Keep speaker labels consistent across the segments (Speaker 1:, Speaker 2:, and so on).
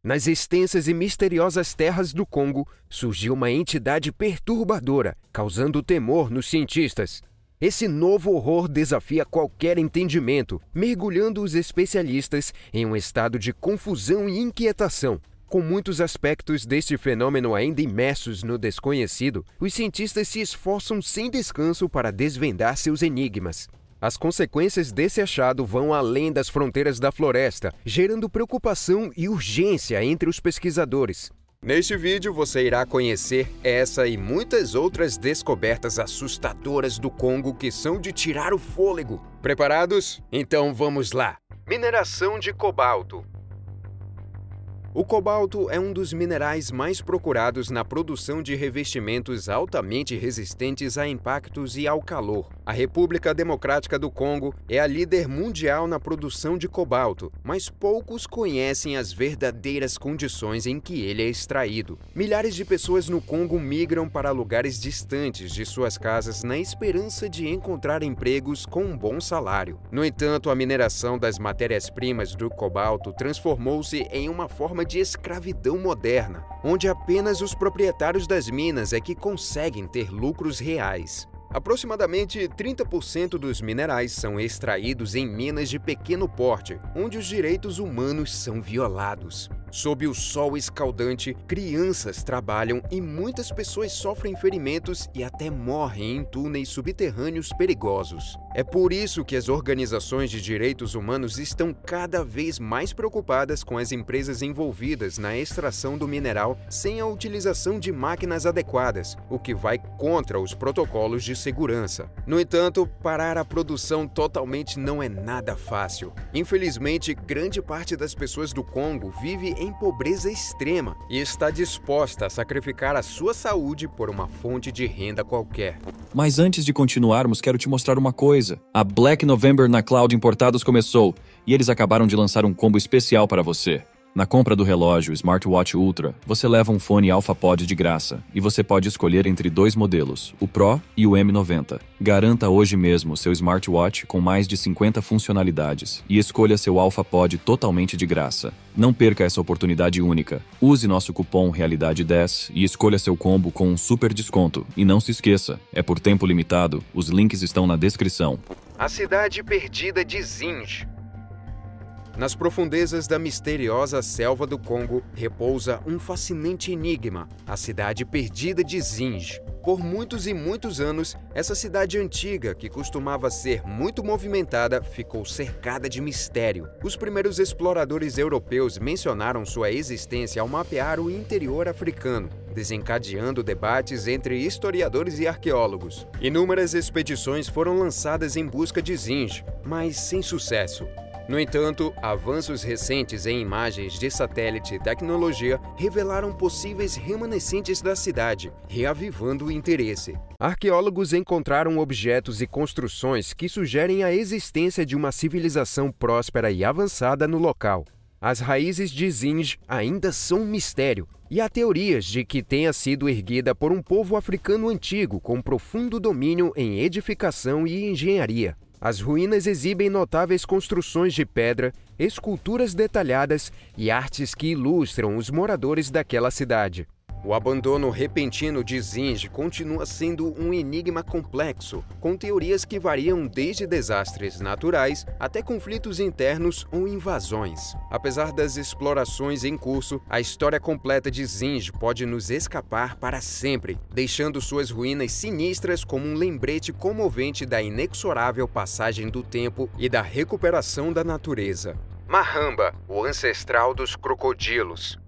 Speaker 1: Nas extensas e misteriosas terras do Congo, surgiu uma entidade perturbadora, causando temor nos cientistas. Esse novo horror desafia qualquer entendimento, mergulhando os especialistas em um estado de confusão e inquietação. Com muitos aspectos deste fenômeno ainda imersos no desconhecido, os cientistas se esforçam sem descanso para desvendar seus enigmas. As consequências desse achado vão além das fronteiras da floresta, gerando preocupação e urgência entre os pesquisadores. Neste vídeo você irá conhecer essa e muitas outras descobertas assustadoras do Congo que são de tirar o fôlego. Preparados? Então vamos lá! Mineração de cobalto. O cobalto é um dos minerais mais procurados na produção de revestimentos altamente resistentes a impactos e ao calor. A República Democrática do Congo é a líder mundial na produção de cobalto, mas poucos conhecem as verdadeiras condições em que ele é extraído. Milhares de pessoas no Congo migram para lugares distantes de suas casas na esperança de encontrar empregos com um bom salário. No entanto, a mineração das matérias-primas do cobalto transformou-se em uma forma de escravidão moderna, onde apenas os proprietários das minas é que conseguem ter lucros reais. Aproximadamente 30% dos minerais são extraídos em minas de pequeno porte, onde os direitos humanos são violados. Sob o sol escaldante, crianças trabalham e muitas pessoas sofrem ferimentos e até morrem em túneis subterrâneos perigosos. É por isso que as organizações de direitos humanos estão cada vez mais preocupadas com as empresas envolvidas na extração do mineral sem a utilização de máquinas adequadas, o que vai contra os protocolos de segurança. No entanto, parar a produção totalmente não é nada fácil. Infelizmente, grande parte das pessoas do Congo vive em pobreza extrema e está disposta a sacrificar a sua saúde por uma fonte de renda qualquer.
Speaker 2: Mas antes de continuarmos, quero te mostrar uma coisa. A Black November na Cloud Importados começou, e eles acabaram de lançar um combo especial para você. Na compra do relógio Smartwatch Ultra, você leva um fone AlphaPod de graça, e você pode escolher entre dois modelos, o Pro e o M90. Garanta hoje mesmo seu smartwatch com mais de 50 funcionalidades, e escolha seu AlphaPod totalmente de graça. Não perca essa oportunidade única. Use nosso cupom Realidade10 e escolha seu combo com um super desconto. E não se esqueça, é por tempo limitado, os links estão na descrição.
Speaker 1: A cidade perdida de Zinj. Nas profundezas da misteriosa selva do Congo, repousa um fascinante enigma, a cidade perdida de Zinj. Por muitos e muitos anos, essa cidade antiga, que costumava ser muito movimentada, ficou cercada de mistério. Os primeiros exploradores europeus mencionaram sua existência ao mapear o interior africano, desencadeando debates entre historiadores e arqueólogos. Inúmeras expedições foram lançadas em busca de Zinj, mas sem sucesso. No entanto, avanços recentes em imagens de satélite e tecnologia revelaram possíveis remanescentes da cidade, reavivando o interesse. Arqueólogos encontraram objetos e construções que sugerem a existência de uma civilização próspera e avançada no local. As raízes de Zinj ainda são um mistério, e há teorias de que tenha sido erguida por um povo africano antigo com profundo domínio em edificação e engenharia. As ruínas exibem notáveis construções de pedra, esculturas detalhadas e artes que ilustram os moradores daquela cidade. O abandono repentino de Zinj continua sendo um enigma complexo, com teorias que variam desde desastres naturais até conflitos internos ou invasões. Apesar das explorações em curso, a história completa de Zinj pode nos escapar para sempre, deixando suas ruínas sinistras como um lembrete comovente da inexorável passagem do tempo e da recuperação da natureza. Mahamba, o ancestral dos crocodilos.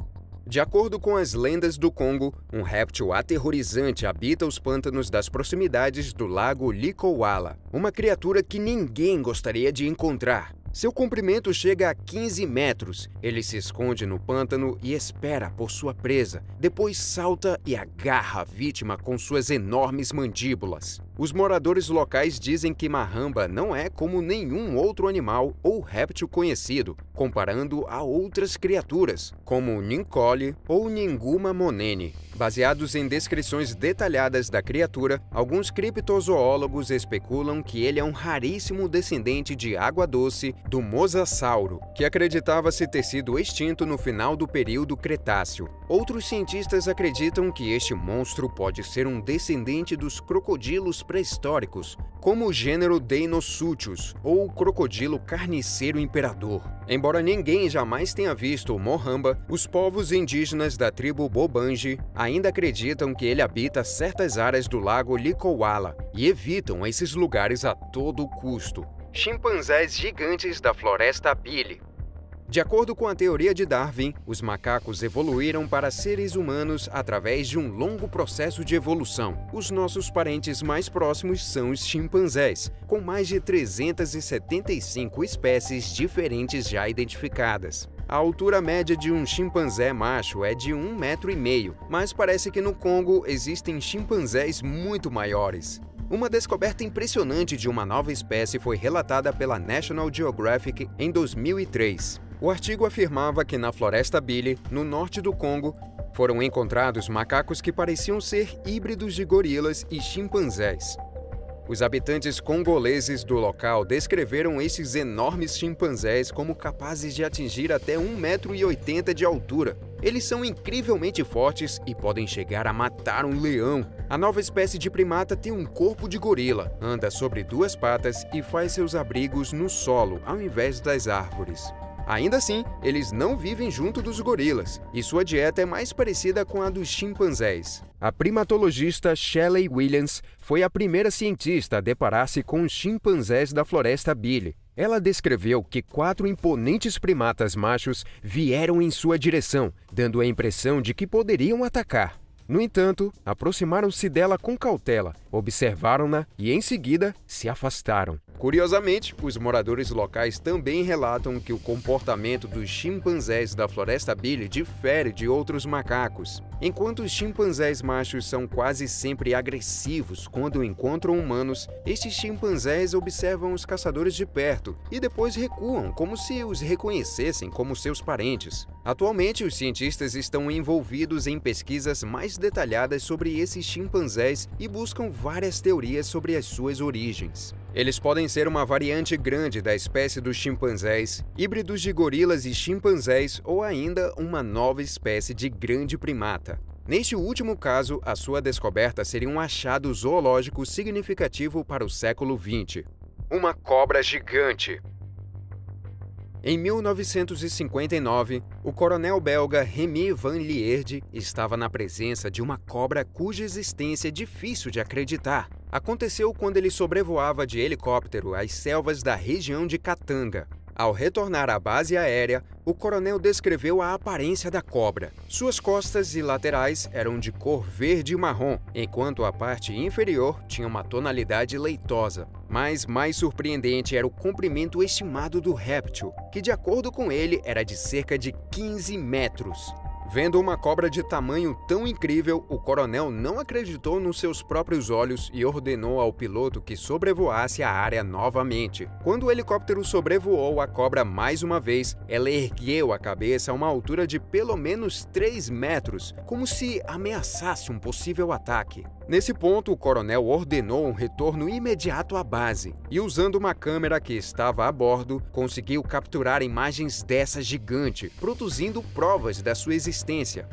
Speaker 1: De acordo com as lendas do Congo, um réptil aterrorizante habita os pântanos das proximidades do lago Likouala, uma criatura que ninguém gostaria de encontrar. Seu comprimento chega a 15 metros. Ele se esconde no pântano e espera por sua presa. Depois salta e agarra a vítima com suas enormes mandíbulas. Os moradores locais dizem que Mahamba não é como nenhum outro animal ou réptil conhecido, comparando a outras criaturas, como o Nincole ou Ninguma monene. Baseados em descrições detalhadas da criatura, alguns criptozoólogos especulam que ele é um raríssimo descendente de água-doce do mosasauro, que acreditava-se ter sido extinto no final do período Cretáceo. Outros cientistas acreditam que este monstro pode ser um descendente dos crocodilos pré-históricos, como o gênero Deinosuchus ou o crocodilo carniceiro imperador. Embora ninguém jamais tenha visto o Mohamba, os povos indígenas da tribo Bobanji ainda acreditam que ele habita certas áreas do lago Likowala e evitam esses lugares a todo custo. Chimpanzés gigantes da floresta Bili. De acordo com a teoria de Darwin, os macacos evoluíram para seres humanos através de um longo processo de evolução. Os nossos parentes mais próximos são os chimpanzés, com mais de 375 espécies diferentes já identificadas. A altura média de um chimpanzé macho é de 1,5 m, mas parece que no Congo existem chimpanzés muito maiores. Uma descoberta impressionante de uma nova espécie foi relatada pela National Geographic em 2003. O artigo afirmava que na floresta Bili, no norte do Congo, foram encontrados macacos que pareciam ser híbridos de gorilas e chimpanzés. Os habitantes congoleses do local descreveram esses enormes chimpanzés como capazes de atingir até 1,80 m de altura. Eles são incrivelmente fortes e podem chegar a matar um leão. A nova espécie de primata tem um corpo de gorila, anda sobre 2 patas e faz seus abrigos no solo ao invés das árvores. Ainda assim, eles não vivem junto dos gorilas, e sua dieta é mais parecida com a dos chimpanzés. A primatologista Shelley Williams foi a primeira cientista a deparar-se com os chimpanzés da floresta Bili. Ela descreveu que 4 imponentes primatas machos vieram em sua direção, dando a impressão de que poderiam atacar. No entanto, aproximaram-se dela com cautela, observaram-na e, em seguida, se afastaram. Curiosamente, os moradores locais também relatam que o comportamento dos chimpanzés da floresta Bili difere de outros macacos. Enquanto os chimpanzés machos são quase sempre agressivos quando encontram humanos, estes chimpanzés observam os caçadores de perto e depois recuam, como se os reconhecessem como seus parentes. Atualmente, os cientistas estão envolvidos em pesquisas mais detalhadas sobre esses chimpanzés e buscam várias teorias sobre as suas origens. Eles podem ser uma variante grande da espécie dos chimpanzés, híbridos de gorilas e chimpanzés ou ainda uma nova espécie de grande primata. Neste último caso, a sua descoberta seria um achado zoológico significativo para o século XX. Uma cobra gigante. Em 1959, o coronel belga Remy Van Lierde estava na presença de uma cobra cuja existência é difícil de acreditar. Aconteceu quando ele sobrevoava de helicóptero as selvas da região de Katanga. Ao retornar à base aérea, o coronel descreveu a aparência da cobra. Suas costas e laterais eram de cor verde e marrom, enquanto a parte inferior tinha uma tonalidade leitosa. Mas mais surpreendente era o comprimento estimado do réptil, que de acordo com ele era de cerca de 15 metros. Vendo uma cobra de tamanho tão incrível, o coronel não acreditou nos seus próprios olhos e ordenou ao piloto que sobrevoasse a área novamente. Quando o helicóptero sobrevoou a cobra mais uma vez, ela ergueu a cabeça a uma altura de pelo menos 3 metros, como se ameaçasse um possível ataque. Nesse ponto, o coronel ordenou um retorno imediato à base e, usando uma câmera que estava a bordo, conseguiu capturar imagens dessa gigante, produzindo provas da sua existência.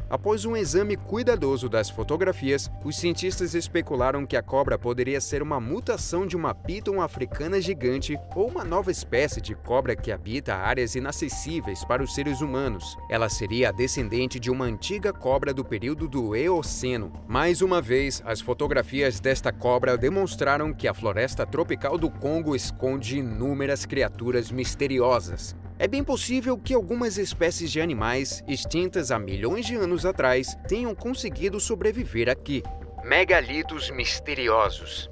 Speaker 1: Após um exame cuidadoso das fotografias, os cientistas especularam que a cobra poderia ser uma mutação de uma piton africana gigante ou uma nova espécie de cobra que habita áreas inacessíveis para os seres humanos. Ela seria a descendente de uma antiga cobra do período do Eoceno. Mais uma vez, as fotografias desta cobra demonstraram que a floresta tropical do Congo esconde inúmeras criaturas misteriosas. É bem possível que algumas espécies de animais, extintas há milhões de anos atrás, tenham conseguido sobreviver aqui. Megalitos misteriosos.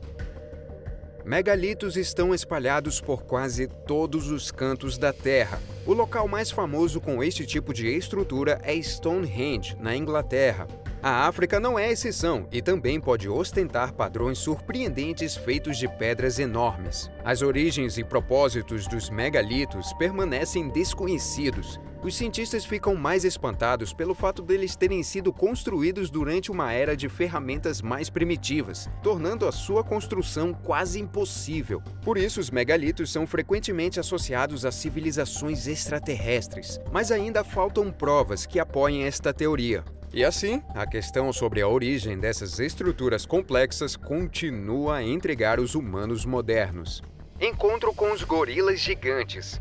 Speaker 1: Megalitos estão espalhados por quase todos os cantos da Terra. O local mais famoso com este tipo de estrutura é Stonehenge, na Inglaterra. A África não é exceção e também pode ostentar padrões surpreendentes feitos de pedras enormes. As origens e propósitos dos megalitos permanecem desconhecidos. Os cientistas ficam mais espantados pelo fato deles terem sido construídos durante uma era de ferramentas mais primitivas, tornando a sua construção quase impossível. Por isso, os megalitos são frequentemente associados a civilizações extraterrestres, mas ainda faltam provas que apoiem esta teoria. E assim, a questão sobre a origem dessas estruturas complexas continua a intrigar os humanos modernos. Encontro com os gorilas gigantes.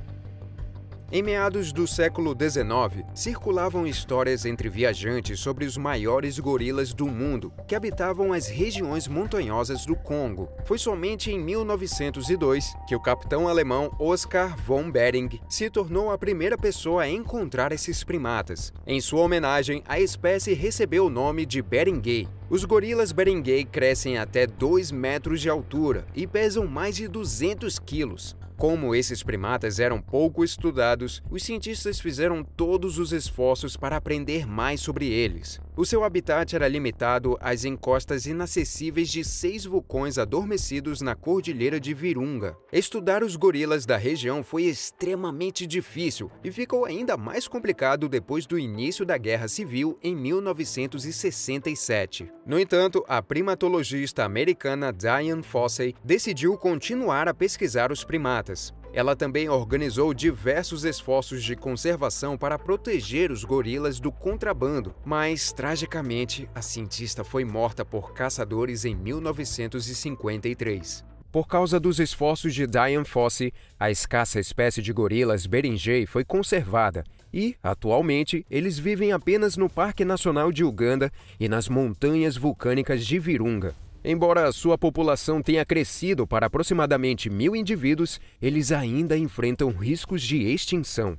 Speaker 1: Em meados do século XIX, circulavam histórias entre viajantes sobre os maiores gorilas do mundo, que habitavam as regiões montanhosas do Congo. Foi somente em 1902 que o capitão alemão Oskar von Behring se tornou a primeira pessoa a encontrar esses primatas. Em sua homenagem, a espécie recebeu o nome de Beringei. Os gorilas Beringei crescem até 2 metros de altura e pesam mais de 200 quilos. Como esses primatas eram pouco estudados, os cientistas fizeram todos os esforços para aprender mais sobre eles. O seu habitat era limitado às encostas inacessíveis de 6 vulcões adormecidos na Cordilheira de Virunga. Estudar os gorilas da região foi extremamente difícil e ficou ainda mais complicado depois do início da Guerra Civil em 1967. No entanto, a primatologista americana Dian Fossey decidiu continuar a pesquisar os primatas. Ela também organizou diversos esforços de conservação para proteger os gorilas do contrabando, mas, tragicamente, a cientista foi morta por caçadores em 1953. Por causa dos esforços de Dian Fossey, a escassa espécie de gorilas Beringei foi conservada e, atualmente, eles vivem apenas no Parque Nacional de Uganda e nas montanhas vulcânicas de Virunga. Embora a sua população tenha crescido para aproximadamente 1.000 indivíduos, eles ainda enfrentam riscos de extinção.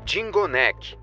Speaker 1: Dingonek.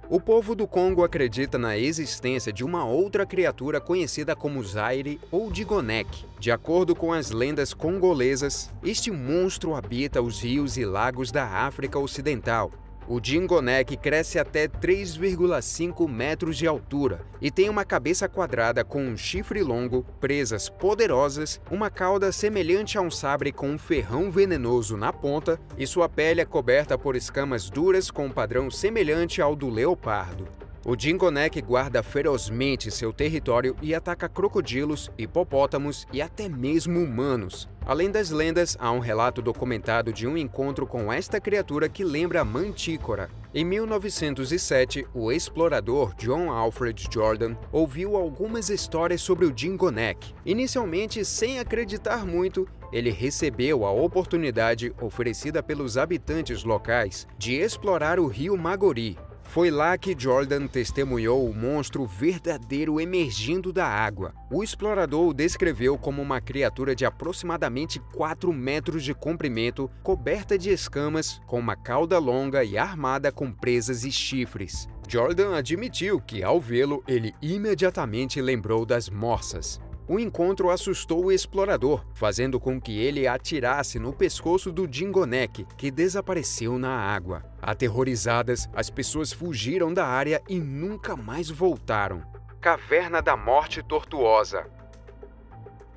Speaker 1: O povo do Congo acredita na existência de uma outra criatura conhecida como Zaire ou Dingonek. De acordo com as lendas congolesas, este monstro habita os rios e lagos da África Ocidental. O Dingonek cresce até 3,5 metros de altura e tem uma cabeça quadrada com um chifre longo, presas poderosas, uma cauda semelhante a um sabre com um ferrão venenoso na ponta e sua pele é coberta por escamas duras com um padrão semelhante ao do leopardo. O Dingonek guarda ferozmente seu território e ataca crocodilos, hipopótamos e até mesmo humanos. Além das lendas, há um relato documentado de um encontro com esta criatura que lembra a mantícora. Em 1907, o explorador John Alfred Jordan ouviu algumas histórias sobre o Dingonek. Inicialmente, sem acreditar muito, ele recebeu a oportunidade oferecida pelos habitantes locais de explorar o rio Magori. Foi lá que Jordan testemunhou o monstro verdadeiro emergindo da água. O explorador o descreveu como uma criatura de aproximadamente 4 metros de comprimento, coberta de escamas, com uma cauda longa e armada com presas e chifres. Jordan admitiu que, ao vê-lo, ele imediatamente lembrou das morsas. O encontro assustou o explorador, fazendo com que ele atirasse no pescoço do Dingonek, que desapareceu na água. Aterrorizadas, as pessoas fugiram da área e nunca mais voltaram. Caverna da Morte Tortuosa.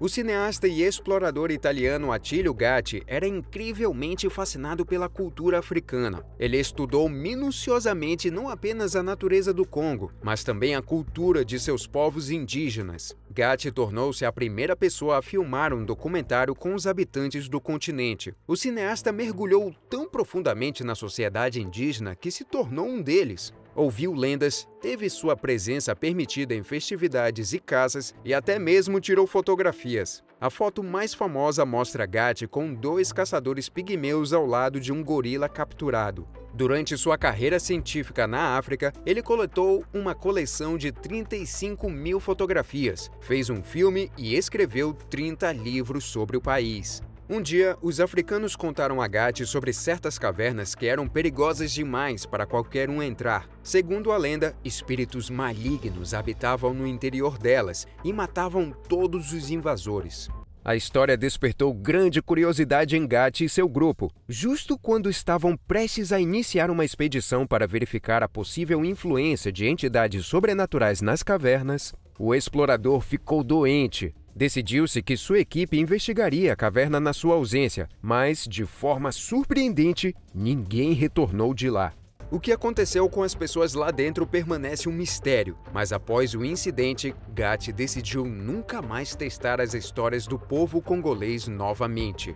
Speaker 1: O cineasta e explorador italiano Attilio Gatti era incrivelmente fascinado pela cultura africana. Ele estudou minuciosamente não apenas a natureza do Congo, mas também a cultura de seus povos indígenas. Gatti tornou-se a primeira pessoa a filmar um documentário com os habitantes do continente. O cineasta mergulhou tão profundamente na sociedade indígena que se tornou um deles. Ouviu lendas, teve sua presença permitida em festividades e casas e até mesmo tirou fotografias. A foto mais famosa mostra Gatti com 2 caçadores pigmeus ao lado de um gorila capturado. Durante sua carreira científica na África, ele coletou uma coleção de 35.000 fotografias, fez um filme e escreveu 30 livros sobre o país. Um dia, os africanos contaram a Gatti sobre certas cavernas que eram perigosas demais para qualquer um entrar. Segundo a lenda, espíritos malignos habitavam no interior delas e matavam todos os invasores. A história despertou grande curiosidade em Gatti e seu grupo, justo quando estavam prestes a iniciar uma expedição para verificar a possível influência de entidades sobrenaturais nas cavernas. O explorador ficou doente. Decidiu-se que sua equipe investigaria a caverna na sua ausência, mas, de forma surpreendente, ninguém retornou de lá. O que aconteceu com as pessoas lá dentro permanece um mistério, mas após o incidente, Gatti decidiu nunca mais testar as histórias do povo congolês novamente.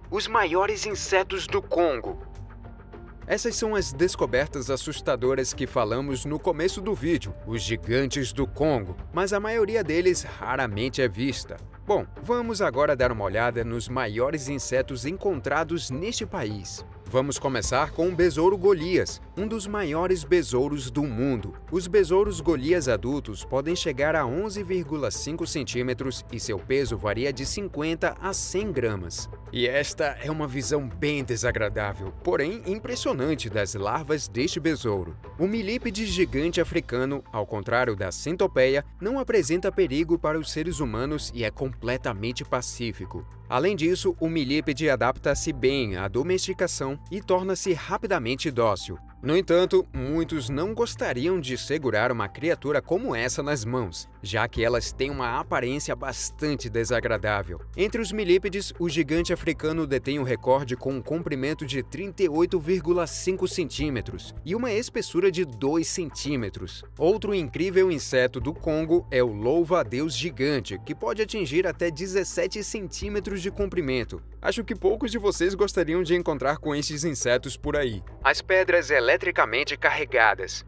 Speaker 1: Os maiores insetos do Congo. Essas são as descobertas assustadoras que falamos no começo do vídeo, os gigantes do Congo, mas a maioria deles raramente é vista. Bom, vamos agora dar uma olhada nos maiores insetos encontrados neste país. Vamos começar com o besouro Golias, um dos maiores besouros do mundo. Os besouros Golias adultos podem chegar a 11,5 centímetros e seu peso varia de 50 a 100 gramas. E esta é uma visão bem desagradável, porém impressionante das larvas deste besouro. O milípede gigante africano, ao contrário da centopeia, não apresenta perigo para os seres humanos e é completamente pacífico. Além disso, o milípede adapta-se bem à domesticação e torna-se rapidamente dócil. No entanto, muitos não gostariam de segurar uma criatura como essa nas mãos, já que elas têm uma aparência bastante desagradável. Entre os milípedes, o gigante africano detém o recorde com um comprimento de 38,5 centímetros e uma espessura de 2 centímetros. Outro incrível inseto do Congo é o louva-a-Deus gigante, que pode atingir até 17 centímetros de comprimento. Acho que poucos de vocês gostariam de encontrar com estes insetos por aí. As pedras eletricamente carregadas.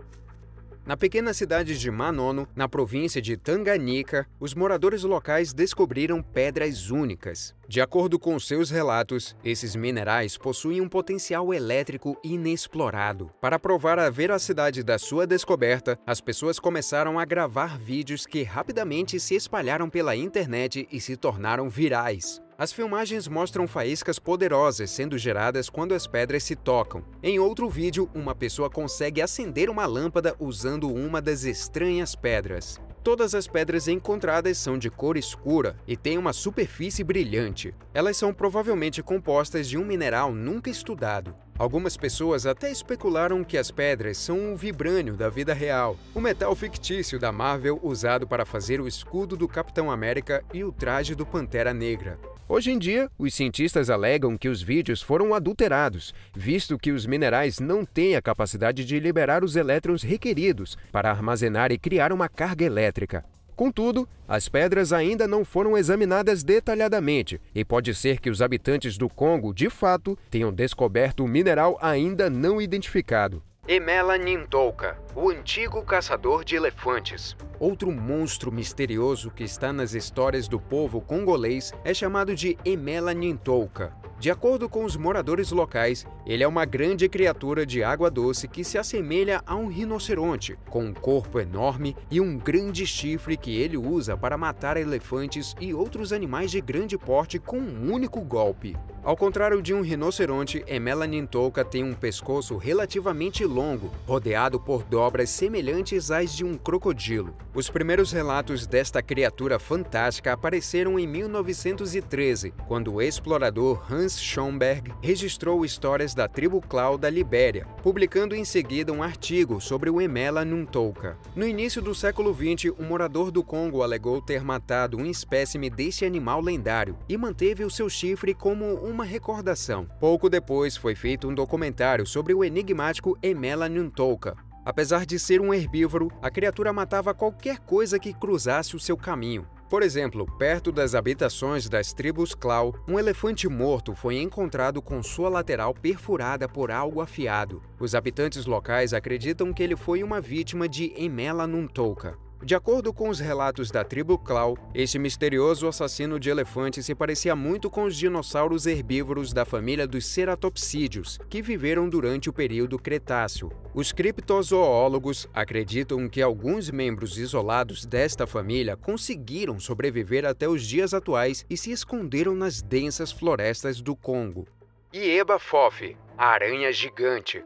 Speaker 1: Na pequena cidade de Manono, na província de Tanganyika, os moradores locais descobriram pedras únicas. De acordo com seus relatos, esses minerais possuem um potencial elétrico inexplorado. Para provar a veracidade da sua descoberta, as pessoas começaram a gravar vídeos que rapidamente se espalharam pela internet e se tornaram virais. As filmagens mostram faíscas poderosas sendo geradas quando as pedras se tocam. Em outro vídeo, uma pessoa consegue acender uma lâmpada usando uma das estranhas pedras. Todas as pedras encontradas são de cor escura e têm uma superfície brilhante. Elas são provavelmente compostas de um mineral nunca estudado. Algumas pessoas até especularam que as pedras são o vibrânio da vida real, o metal fictício da Marvel usado para fazer o escudo do Capitão América e o traje do Pantera Negra. Hoje em dia, os cientistas alegam que os vídeos foram adulterados, visto que os minerais não têm a capacidade de liberar os elétrons requeridos para armazenar e criar uma carga elétrica. Contudo, as pedras ainda não foram examinadas detalhadamente e pode ser que os habitantes do Congo, de fato, tenham descoberto o mineral ainda não identificado. Emela Nintouka, o antigo caçador de elefantes. Outro monstro misterioso que está nas histórias do povo congolês é chamado de Emela Nintouka. De acordo com os moradores locais, ele é uma grande criatura de água doce que se assemelha a um rinoceronte, com um corpo enorme e um grande chifre que ele usa para matar elefantes e outros animais de grande porte com um único golpe. Ao contrário de um rinoceronte, Emela Nintouka tem um pescoço relativamente longo, rodeado por dobras semelhantes às de um crocodilo. Os primeiros relatos desta criatura fantástica apareceram em 1913, quando o explorador Hans Schomberg registrou histórias da tribo Klau da Libéria, publicando em seguida um artigo sobre o Emela Nintouka. No início do século XX, um morador do Congo alegou ter matado um espécime deste animal lendário e manteve o seu chifre como uma recordação. Pouco depois, foi feito um documentário sobre o enigmático Emela Nintouka. Apesar de ser um herbívoro, a criatura matava qualquer coisa que cruzasse o seu caminho. Por exemplo, perto das habitações das tribos Klau, um elefante morto foi encontrado com sua lateral perfurada por algo afiado. Os habitantes locais acreditam que ele foi uma vítima de Emela Nintouka. De acordo com os relatos da tribo Klau, este misterioso assassino de elefantes se parecia muito com os dinossauros herbívoros da família dos ceratopsídeos, que viveram durante o período Cretáceo. Os criptozoólogos acreditam que alguns membros isolados desta família conseguiram sobreviver até os dias atuais e se esconderam nas densas florestas do Congo. Ieba Fofi, a aranha gigante.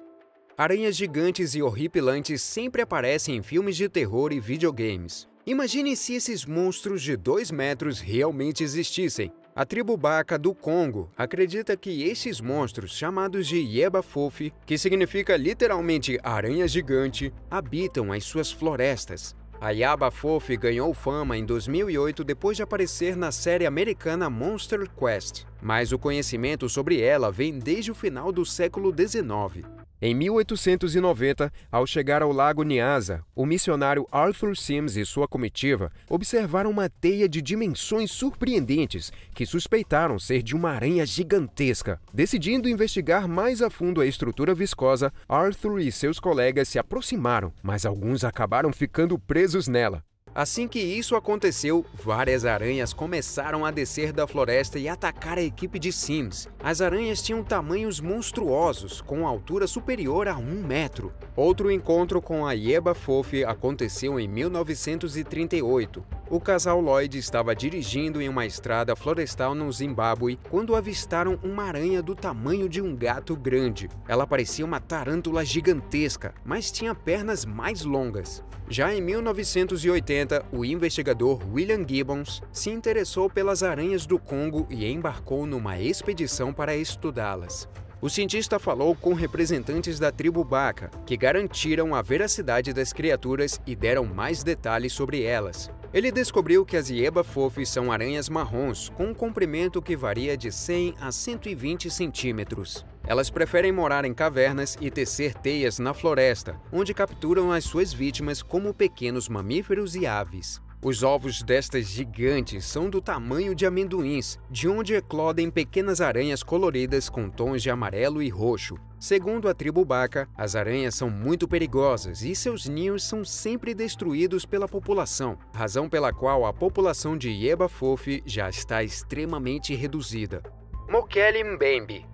Speaker 1: Aranhas gigantes e horripilantes sempre aparecem em filmes de terror e videogames. Imagine se esses monstros de 2 metros realmente existissem. A tribo Baka do Congo acredita que esses monstros, chamados de Yebafofi, que significa literalmente aranha gigante, habitam as suas florestas. A Yebafofi ganhou fama em 2008 depois de aparecer na série americana Monster Quest, mas o conhecimento sobre ela vem desde o final do século XIX. Em 1890, ao chegar ao Lago Nyasa, o missionário Arthur Sims e sua comitiva observaram uma teia de dimensões surpreendentes que suspeitaram ser de uma aranha gigantesca. Decidindo investigar mais a fundo a estrutura viscosa, Arthur e seus colegas se aproximaram, mas alguns acabaram ficando presos nela. Assim que isso aconteceu, várias aranhas começaram a descer da floresta e atacar a equipe de Sims. As aranhas tinham tamanhos monstruosos, com altura superior a 1 metro. Outro encontro com a Yebafofi aconteceu em 1938. O casal Lloyd estava dirigindo em uma estrada florestal no Zimbábue quando avistaram uma aranha do tamanho de um gato grande. Ela parecia uma tarântula gigantesca, mas tinha pernas mais longas. Já em 1980, o investigador William Gibbons se interessou pelas aranhas do Congo e embarcou numa expedição para estudá-las. O cientista falou com representantes da tribo Baka, que garantiram a veracidade das criaturas e deram mais detalhes sobre elas. Ele descobriu que as Yebafofi são aranhas marrons, com um comprimento que varia de 100 a 120 centímetros. Elas preferem morar em cavernas e tecer teias na floresta, onde capturam as suas vítimas como pequenos mamíferos e aves. Os ovos destas gigantes são do tamanho de amendoins, de onde eclodem pequenas aranhas coloridas com tons de amarelo e roxo. Segundo a tribo Baka, as aranhas são muito perigosas e seus ninhos são sempre destruídos pela população, razão pela qual a população de Yebafofi já está extremamente reduzida. Mokele Mbembe.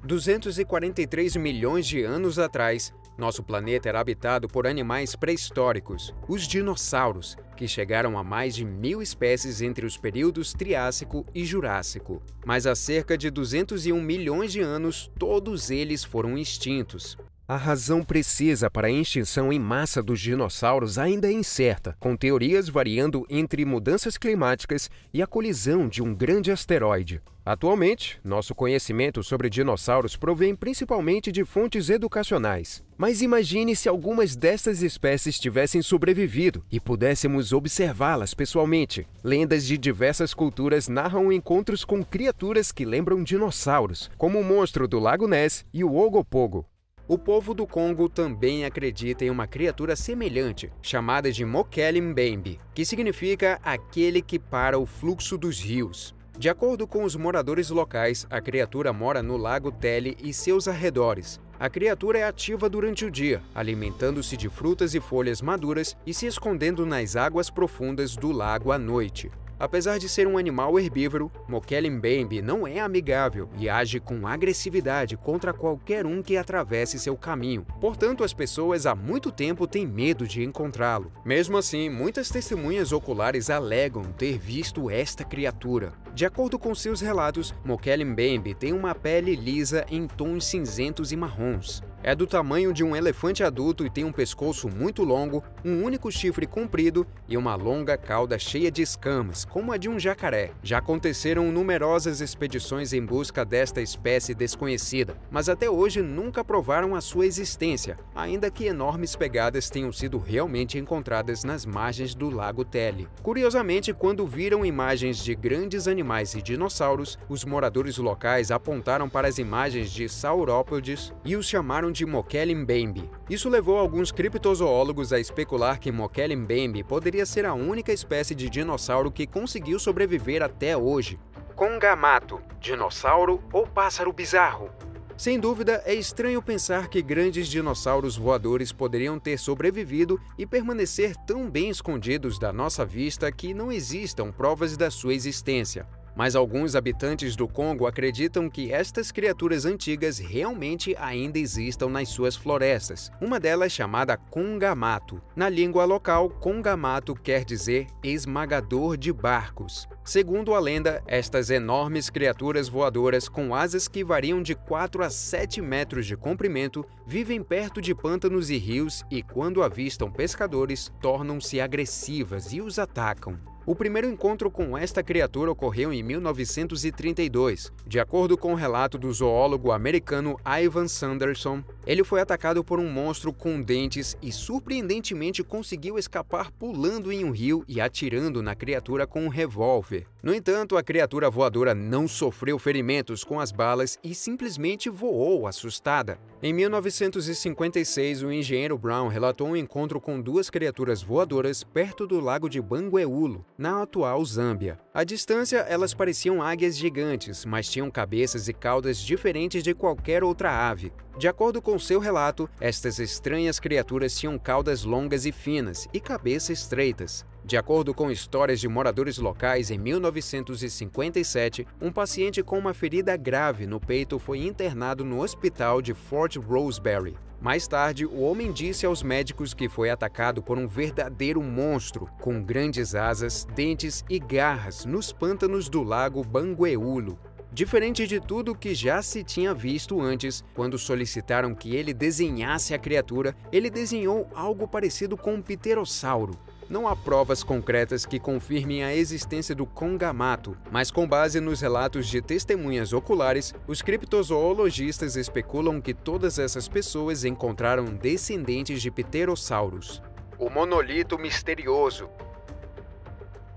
Speaker 1: 243 milhões de anos atrás, nosso planeta era habitado por animais pré-históricos, os dinossauros, que chegaram a mais de 1000 espécies entre os períodos Triássico e Jurássico. Mas há cerca de 201 milhões de anos, todos eles foram extintos. A razão precisa para a extinção em massa dos dinossauros ainda é incerta, com teorias variando entre mudanças climáticas e a colisão de um grande asteroide. Atualmente, nosso conhecimento sobre dinossauros provém principalmente de fontes educacionais. Mas imagine se algumas destas espécies tivessem sobrevivido e pudéssemos observá-las pessoalmente. Lendas de diversas culturas narram encontros com criaturas que lembram dinossauros, como o monstro do Lago Ness e o Ogopogo. O povo do Congo também acredita em uma criatura semelhante, chamada de Mokele Mbembe, que significa aquele que para o fluxo dos rios. De acordo com os moradores locais, a criatura mora no Lago Tele e seus arredores. A criatura é ativa durante o dia, alimentando-se de frutas e folhas maduras e se escondendo nas águas profundas do lago à noite. Apesar de ser um animal herbívoro, Mokele Mbembe não é amigável e age com agressividade contra qualquer um que atravesse seu caminho. Portanto, as pessoas há muito tempo têm medo de encontrá-lo. Mesmo assim, muitas testemunhas oculares alegam ter visto esta criatura. De acordo com seus relatos, Mokele Mbembe tem uma pele lisa em tons cinzentos e marrons. É do tamanho de um elefante adulto e tem um pescoço muito longo, um único chifre comprido e uma longa cauda cheia de escamas, como a de um jacaré. Já aconteceram numerosas expedições em busca desta espécie desconhecida, mas até hoje nunca provaram a sua existência, ainda que enormes pegadas tenham sido realmente encontradas nas margens do Lago Tele. Curiosamente, quando viram imagens de grandes animais e dinossauros, os moradores locais apontaram para as imagens de saurópodes e os chamaram de Mokele Mbembe. Isso levou alguns criptozoólogos a especular que Mokele Mbembe poderia ser a única espécie de dinossauro que conseguiu sobreviver até hoje. Congamato, dinossauro ou pássaro bizarro? Sem dúvida, é estranho pensar que grandes dinossauros voadores poderiam ter sobrevivido e permanecer tão bem escondidos da nossa vista que não existam provas da sua existência. Mas alguns habitantes do Congo acreditam que estas criaturas antigas realmente ainda existam nas suas florestas. Uma delas chamada Congamato. Na língua local, Congamato quer dizer esmagador de barcos. Segundo a lenda, estas enormes criaturas voadoras com asas que variam de 4 a 7 metros de comprimento vivem perto de pântanos e rios e, quando avistam pescadores, tornam-se agressivas e os atacam. O primeiro encontro com esta criatura ocorreu em 1932. De acordo com o relato do zoólogo americano Ivan Sanderson, ele foi atacado por um monstro com dentes e surpreendentemente conseguiu escapar pulando em um rio e atirando na criatura com um revólver. No entanto, a criatura voadora não sofreu ferimentos com as balas e simplesmente voou assustada. Em 1956, o engenheiro Brown relatou um encontro com duas criaturas voadoras perto do lago de Bangueulo, na atual Zâmbia. À distância, elas pareciam águias gigantes, mas tinham cabeças e caudas diferentes de qualquer outra ave. De acordo com seu relato, estas estranhas criaturas tinham caudas longas e finas e cabeças estreitas. De acordo com histórias de moradores locais, em 1957, um paciente com uma ferida grave no peito foi internado no hospital de Fort Rosebery. Mais tarde, o homem disse aos médicos que foi atacado por um verdadeiro monstro, com grandes asas, dentes e garras nos pântanos do lago Bangueulo. Diferente de tudo que já se tinha visto antes, quando solicitaram que ele desenhasse a criatura, ele desenhou algo parecido com um pterossauro. Não há provas concretas que confirmem a existência do Congamato, mas com base nos relatos de testemunhas oculares, os criptozoologistas especulam que todas essas pessoas encontraram descendentes de pterossauros. O monolito misterioso.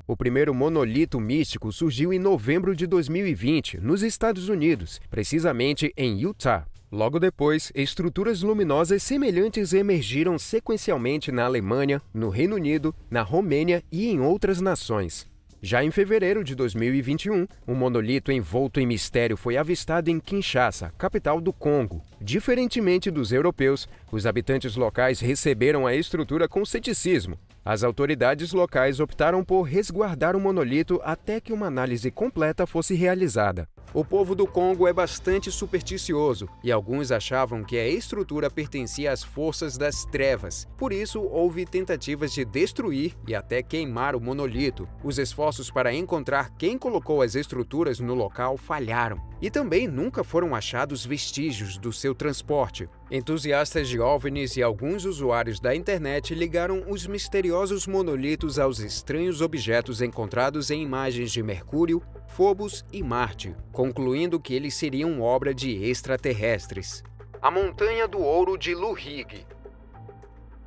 Speaker 1: O primeiro monolito místico surgiu em novembro de 2020, nos Estados Unidos, precisamente em Utah. Logo depois, estruturas luminosas semelhantes emergiram sequencialmente na Alemanha, no Reino Unido, na Romênia e em outras nações. Já em fevereiro de 2021, um monolito envolto em mistério foi avistado em Kinshasa, capital do Congo. Diferentemente dos europeus, os habitantes locais receberam a estrutura com ceticismo. As autoridades locais optaram por resguardar o monolito até que uma análise completa fosse realizada. O povo do Congo é bastante supersticioso e alguns achavam que a estrutura pertencia às forças das trevas. Por isso, houve tentativas de destruir e até queimar o monolito. Os esforços para encontrar quem colocou as estruturas no local falharam. E também nunca foram achados vestígios do seu transporte. Entusiastas de OVNIs e alguns usuários da internet ligaram os misteriosos monolitos aos estranhos objetos encontrados em imagens de Mercúrio, Phobos e Marte, concluindo que eles seriam obra de extraterrestres. A Montanha do Ouro de Luhig.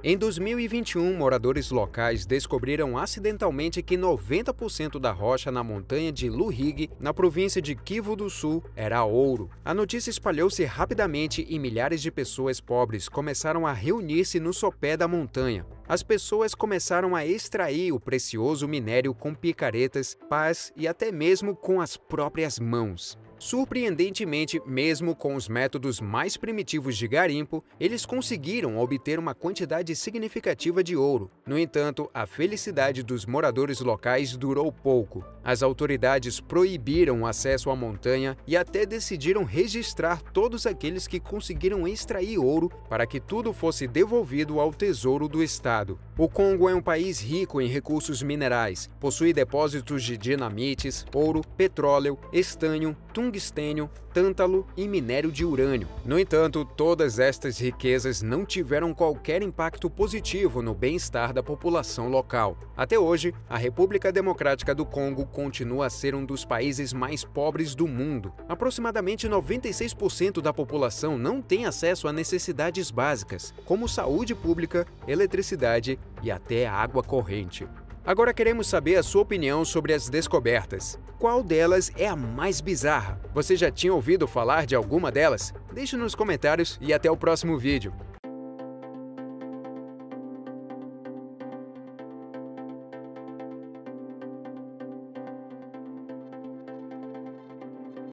Speaker 1: Em 2021, moradores locais descobriram acidentalmente que 90% da rocha na montanha de Luhig, na província de Kivu do Sul, era ouro. A notícia espalhou-se rapidamente e milhares de pessoas pobres começaram a reunir-se no sopé da montanha. As pessoas começaram a extrair o precioso minério com picaretas, pás e até mesmo com as próprias mãos. Surpreendentemente, mesmo com os métodos mais primitivos de garimpo, eles conseguiram obter uma quantidade significativa de ouro. No entanto, a felicidade dos moradores locais durou pouco. As autoridades proibiram o acesso à montanha e até decidiram registrar todos aqueles que conseguiram extrair ouro para que tudo fosse devolvido ao tesouro do estado. O Congo é um país rico em recursos minerais, possui depósitos de dinamites, ouro, petróleo, estanho, tungstênio, tântalo e minério de urânio. No entanto, todas estas riquezas não tiveram qualquer impacto positivo no bem-estar da população local. Até hoje, a República Democrática do Congo continua a ser um dos países mais pobres do mundo. Aproximadamente 96% da população não tem acesso a necessidades básicas, como saúde pública, eletricidade e até água corrente. Agora queremos saber a sua opinião sobre as descobertas. Qual delas é a mais bizarra? Você já tinha ouvido falar de alguma delas? Deixe nos comentários e até o próximo vídeo.